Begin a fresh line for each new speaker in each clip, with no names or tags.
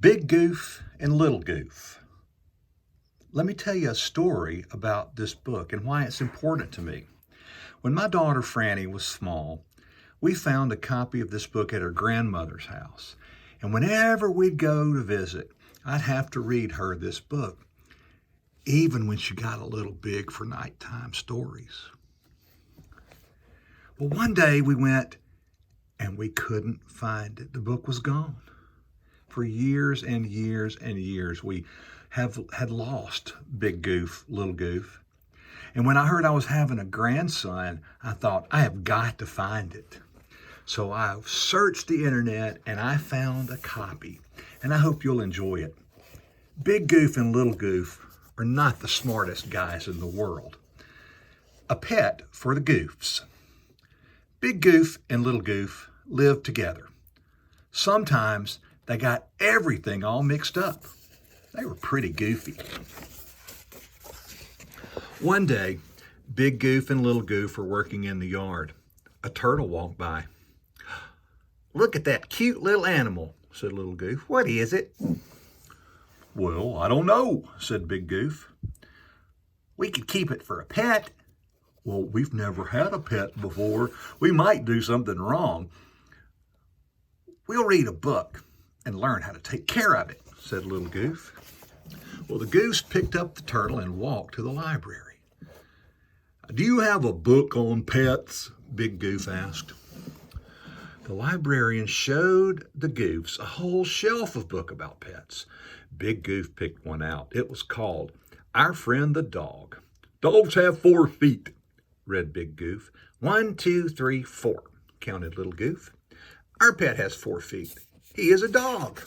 Big Goof and Little Goof. Let me tell you a story about this book and why it's important to me. When my daughter Franny was small, we found a copy of this book at her grandmother's house. And whenever we'd go to visit, I'd have to read her this book, even when she got a little big for nighttime stories. Well, one day we went and we couldn't find it. The book was gone. For years and years and years, we had lost Big Goof, Little Goof. And when I heard I was having a grandson, I thought, I have got to find it. So I searched the internet and I found a copy. And I hope you'll enjoy it. Big Goof and Little Goof are not the smartest guys in the world. A pet for the Goofs. Big Goof and Little Goof lived together. Sometimes they got everything all mixed up. They were pretty goofy. One day, Big Goof and Little Goof were working in the yard. A turtle walked by. "Look at that cute little animal," said Little Goof. "What is it?" "Well, I don't know," said Big Goof. "We could keep it for a pet." "Well, we've never had a pet before. We might do something wrong." "We'll read a book and learn how to take care of it," said Little Goof. Well, the goose picked up the turtle and walked to the library. "Do you have a book on pets?" Big Goof asked. The librarian showed the goofs a whole shelf of books about pets. Big Goof picked one out. It was called Our Friend the Dog. "Dogs have 4 feet," read Big Goof. "1, 2, 3, 4, counted Little Goof. "Our pet has 4 feet. He is a dog."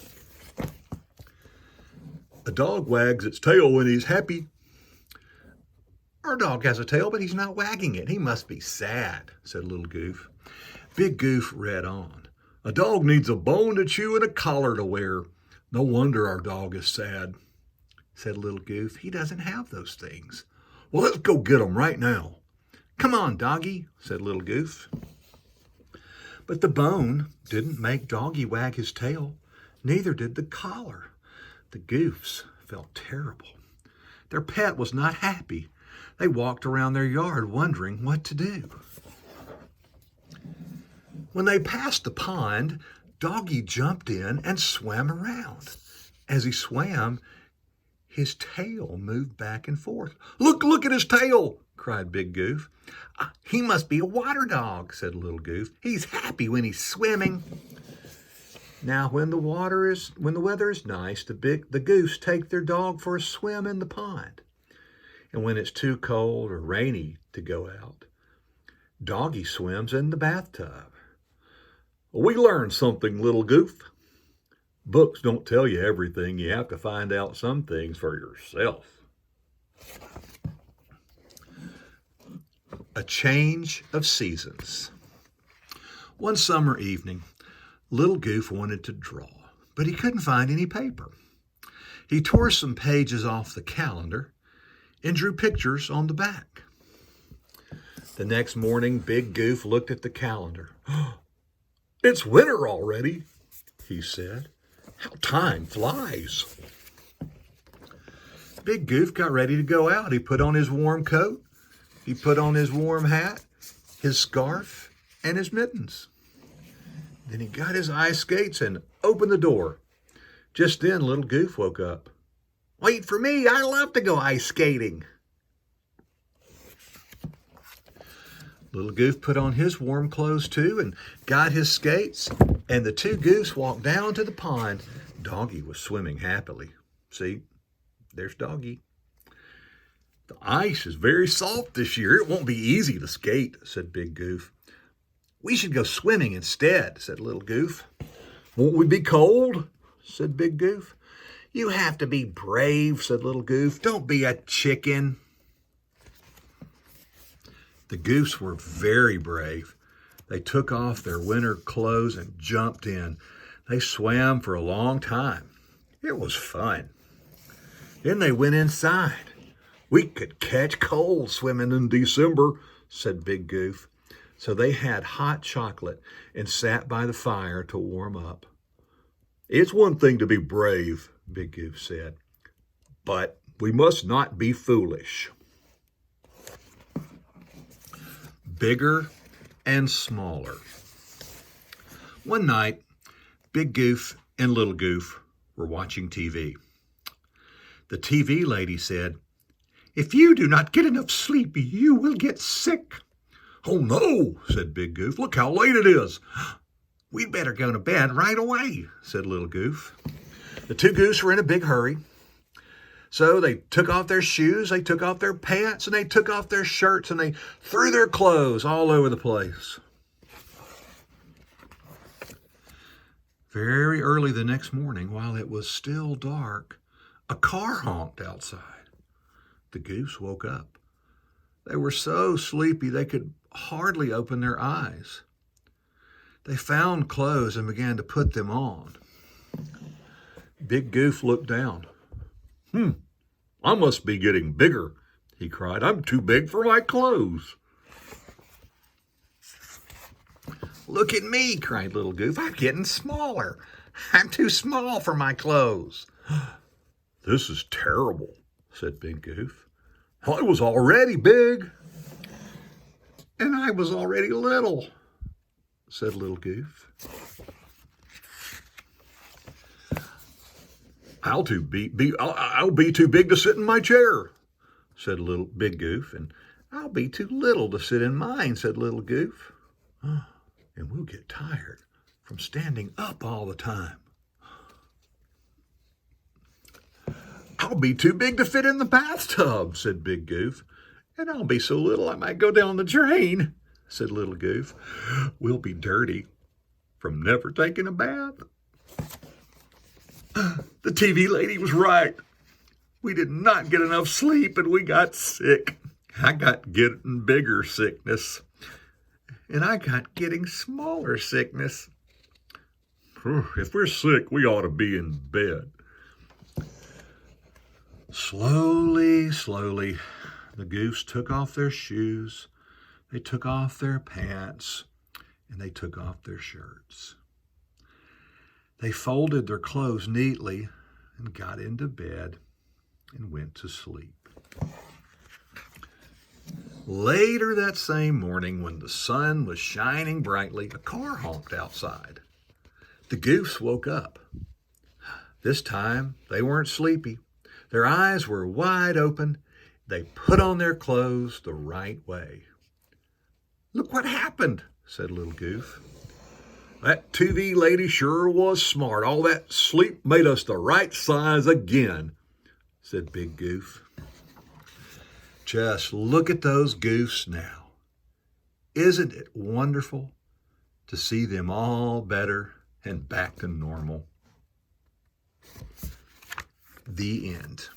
"A dog wags its tail when he's happy." "Our dog has a tail, but he's not wagging it. He must be sad," said Little Goof. Big Goof read on. "A dog needs a bone to chew and a collar to wear. No wonder our dog is sad," said Little Goof. "He doesn't have those things." "Well, let's go get 'em right now." "Come on, doggy," said Little Goof. But the bone didn't make Doggy wag his tail. Neither did the collar. The Goofs felt terrible. Their pet was not happy. They walked around their yard wondering what to do. When they passed the pond, Doggy jumped in and swam around. As he swam, his tail moved back and forth. Look at his tail," cried Big Goof. "He must be a water dog," said Little Goof. "He's happy when he's swimming." Now, when the weather is nice, the goofs take their dog for a swim in the pond. And when it's too cold or rainy to go out, Doggy swims in the bathtub. "We learned something, Little Goof. Books don't tell you everything. You have to find out some things for yourself." A change of seasons. One summer evening, Little Goof wanted to draw, but he couldn't find any paper. He tore some pages off the calendar and drew pictures on the back. The next morning, Big Goof looked at the calendar. "It's winter already," he said. "How time flies." Big Goof got ready to go out. He put on his warm coat. He put on his warm hat, his scarf, and his mittens. Then he got his ice skates and opened the door. Just then, Little Goof woke up. "Wait for me. I love to go ice skating." Little Goof put on his warm clothes too and got his skates, and the two goofs walked down to the pond. Doggy was swimming happily. See, there's Doggy. "The ice is very soft this year. It won't be easy to skate," said Big Goof. "We should go swimming instead," said Little Goof. "Won't we be cold?" said Big Goof. "You have to be brave," said Little Goof. "Don't be a chicken." The Goofs were very brave. They took off their winter clothes and jumped in. They swam for a long time. It was fun. Then they went inside. "We could catch cold swimming in December," said Big Goof. So they had hot chocolate and sat by the fire to warm up. It's one thing to be brave, Big Goof said, but we must not be foolish. Bigger and smaller. One night, Big Goof and Little Goof were watching TV. The TV lady said, "If you do not get enough sleep, you will get sick." "Oh no," said Big Goof. "Look how late it is." "We'd better go to bed right away," said Little Goof. The two goofs were in a big hurry. So they took off their shoes, they took off their pants, and they took off their shirts, and they threw their clothes all over the place. Very early the next morning, while it was still dark, a car honked outside. The goofs woke up. They were so sleepy they could hardly open their eyes. They found clothes and began to put them on. Big Goof looked down. I must be getting bigger," he cried. "I'm too big for my clothes." "Look at me," cried Little Goof. "I'm getting smaller. I'm too small for my clothes." "This is terrible," said Big Goof. "I was already big." "And I was already little," said Little Goof. I'll be too big to sit in my chair," said Big Goof. "And I'll be too little to sit in mine," said Little Goof. "And we'll get tired from standing up all the time." "I'll be too big to fit in the bathtub," said Big Goof. "And I'll be so little I might go down the drain," said Little Goof. "We'll be dirty from never taking a bath." The TV lady was right. We did not get enough sleep and we got sick. I got getting bigger sickness. And I got getting smaller sickness. If we're sick, we ought to be in bed. Slowly, the goofs took off their shoes, they took off their pants, and they took off their shirts. They folded their clothes neatly and got into bed and went to sleep. Later that same morning, when the sun was shining brightly, a car honked outside. The goofs woke up. This time, they weren't sleepy. Their eyes were wide open. They put on their clothes the right way. "Look what happened," said Little Goof. "That TV lady sure was smart. All that sleep made us the right size again," said Big Goof. Just look at those goofs now. Isn't it wonderful to see them all better and back to normal? The end.